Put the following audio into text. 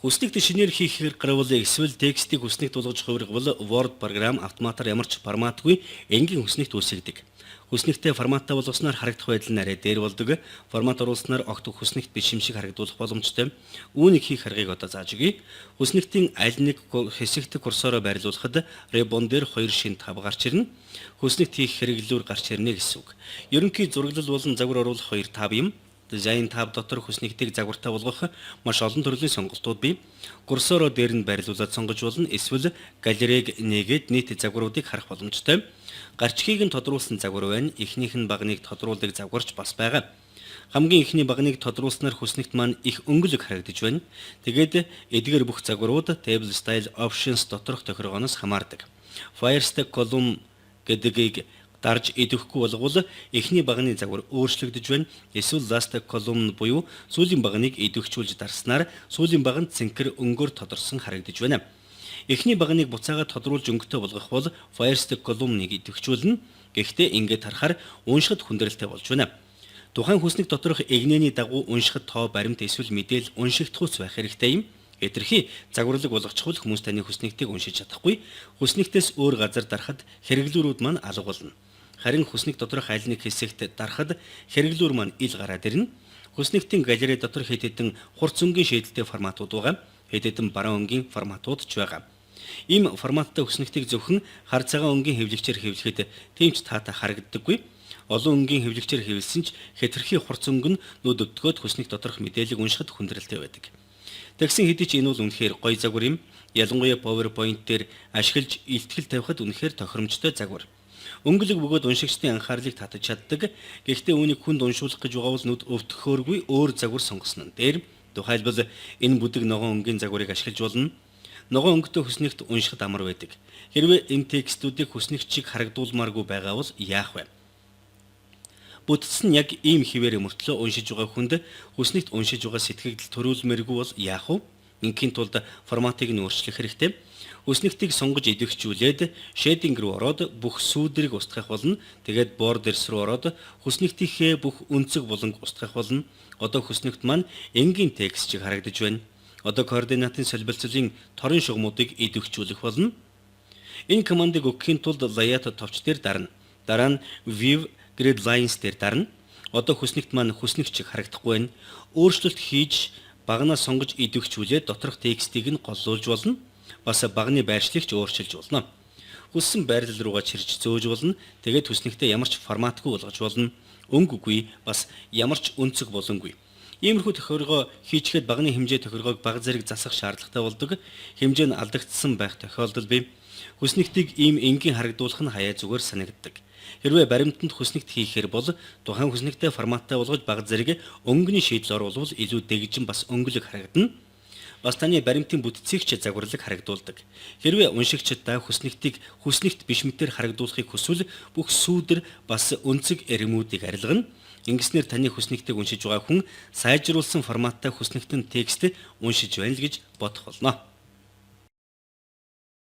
Хүснэгт шинээр хийхээр гарвал эсвэл текстийг хүснэгт болгож хувиргавал Word програм автоматар ямар ч форматгүй энгийн хүснэгт үүсгдэг. Хүснэгтээ форматтай болгосноор харагдах байдал нь арай дээр болдог. Формат оруулснаар огт хүснэгт биш юм шиг харагдуулах боломжтой. Үүнийг хийх аргыг одоо зааж өгье. Хүснэгтийн аль нэг хэсэгт курсороо байрлуулахад ribbon дээр 2 шин тав гарч ирнэ. Хүснэгт хийх хэрэглүүр гарч ирнэ гэсэн үг. Ерөнхий зураглал болон загвар оруулах 2 тав юм. Дизайн таб дотор хүснэгтийг загвартай болгох маш олон төрлийн сонголтууд бий. Курсороо дээр нь байрлуулад сонгож болно. Эсвэл галерег нээгээд нийт загваруудыг харах боломжтой. Гарчгийг нь тодруулсан загвар байна. Эхнийх нь багныг тодруулдаг загварч бас байгаа. Хамгийн эхний багныг тодруулснаар хүснэгт маань их өнгөлөг харагдаж байна. Тэгээд эдгээр бүх загварууд Table Style Options доторх тохиргооноос хамаардаг. Fire Stack Column гэдгийг дарж идэвхгүй болгол эхний багны загвар өөрчлөгдөж байна. Эсвэл last column буюу сүүлийн багныг идэвхжүүлж дарснаар сүүлийн баг нь цэнхэр өнгөөр тодорсон харагдаж байна. Эхний багныг буцаага тодруулж өнгөтэй болгох бол fire stack column-ыг идэвхжүүлнэ. Гэхдээ ингээд харахаар уншихад хүндрэлтэй болж байна. Тухайн хүснэг доторх эгнээний дагуу уншихад тоо баримт эсвэл мэдээлэл уншигдахуйц байх хэрэгтэй юм. Эдгэрхий загварлаг болгочихвол хүмүүс таны хүснэгтийг уншиж чадахгүй. Хүснэгтээс өөр газар дарахад хэрэглүүрүүд маань алга болно. Харин хүснэг доторх аль нэг хэсэгт дарахад хэрэглүүр маань ил гараад ирнэ. Хүснэгтийн галерей дотор хэд хэдэн хурц өнгийн шийдэлтэй форматууд байгаа. Хэд хэдэн баруун өнгийн форматууд ч байгаа. Ийм форматтай хүснэгтийг зөвхөн хар цагаан өнгийн хэвлэгчээр хэвлэхэд тэмч таатай харагддаггүй. Олон өнгийн хэвлэгчээр хэвлэсэн ч хэтэрхий хурц өнгө нь нүд өвдгөөд хүснэг доторх мэдээллийг уншихад хүндрэлтэй байдаг. Тэгсэн хэдий ч энэ бол үнэхээр гоё загвар юм. Ялангуяа PowerPoint дээр ашиглаж илтгэл тавихад үнэхээр тохиромжтой загвар. Өнгөлөг бөгөөд уншигчдын анхаарлыг татаж чаддаг. Гэхдээ үүнийг хүнд уншуулах гэж байгаа бол нүд өвдөхөөргүй өөр загвар сонгосон нь дээр. Тухайлбал энэ бүдэг ногоон өнгийн загварыг ашиглаж болно. Ногоон өнгөтэй хүснэгт уншихад амар байдаг. Хэрвээ энэ текстүүдийг хүснэгт шиг харагдуулмааргүй байгаа бол яах вэ? Бүтцс нь яг ийм хിവэр мөртлөө уншиж байгаа хүнд хүснэгт уншиж байгаа сэтгэгдэл төрүүлмээргүй бол яах вэ? Ингийн тулд форматыг нь өөрчлөх хэрэгтэй. Хүснэгтийг сонгож идэвхжүүлээд shading руу ороод бүх сүүдрийг устгах болно. Тэгээд borders руу ороод хүснэгтийнхээ бүх өнцөг болон устгах болно. Одоо хүснэгт маань энгийн текст шиг харагдаж байна. Одоо координатын солилцолын торын шугамуудыг идэвхжүүлэх болно. Энэ командыг өгөхийн тулд layout товч дээр дарна. Дараа нь view grid lines дээр дарна. Одоо хүснэгт маань хүснэгт шиг харагдахгүй байна. Өөрчлөлт хийж багнаа сонгож идэвхжүүлээд доторх текстийг нь голлуулж болно. Бас багны байршлыг ч өөрчилж болно. Хүссэн байрлал руугаа чирж зөөж болно. Тэгээд хүснэгтээ ямар ч форматгүй болгож болно. Өнгөгүй бас ямар ч өнцөг болонгүй. Иймэрхүү тохиолгоо хийчихэд багны хэмжээ тохиолгоог баг зэрэг засах шаардлагатай болдог. Хэмжээ нь алдагдсан байх тохиолдол бий. Хүснэгтийг ийм энгийн харагдуулах нь хаяа зүгээр санагддаг. Хэрвээ баримтанд хүснэгт хийхээр бол тухайн хүснэгтээ форматтай болгож баг зэрэг өнгөний шийдэл оруулбал илүү дэгжин бас өнгөлөг харагдана. Бас таны баримтын бүтцийг ч загварлаг харагдуулдаг. Хэрвээ уншигчид та хүснэгтийг хүснэгт биш мэтээр харагдуулахыг хүсвэл бүх сүүдэр бас өнцөг эргэмүүдийг арилгана. Ингэснээр таны хүснэгтийг уншиж байгаа хүн сайжруулсан форматтай хүснэгтэн текст уншиж байна л гэж бодох болно.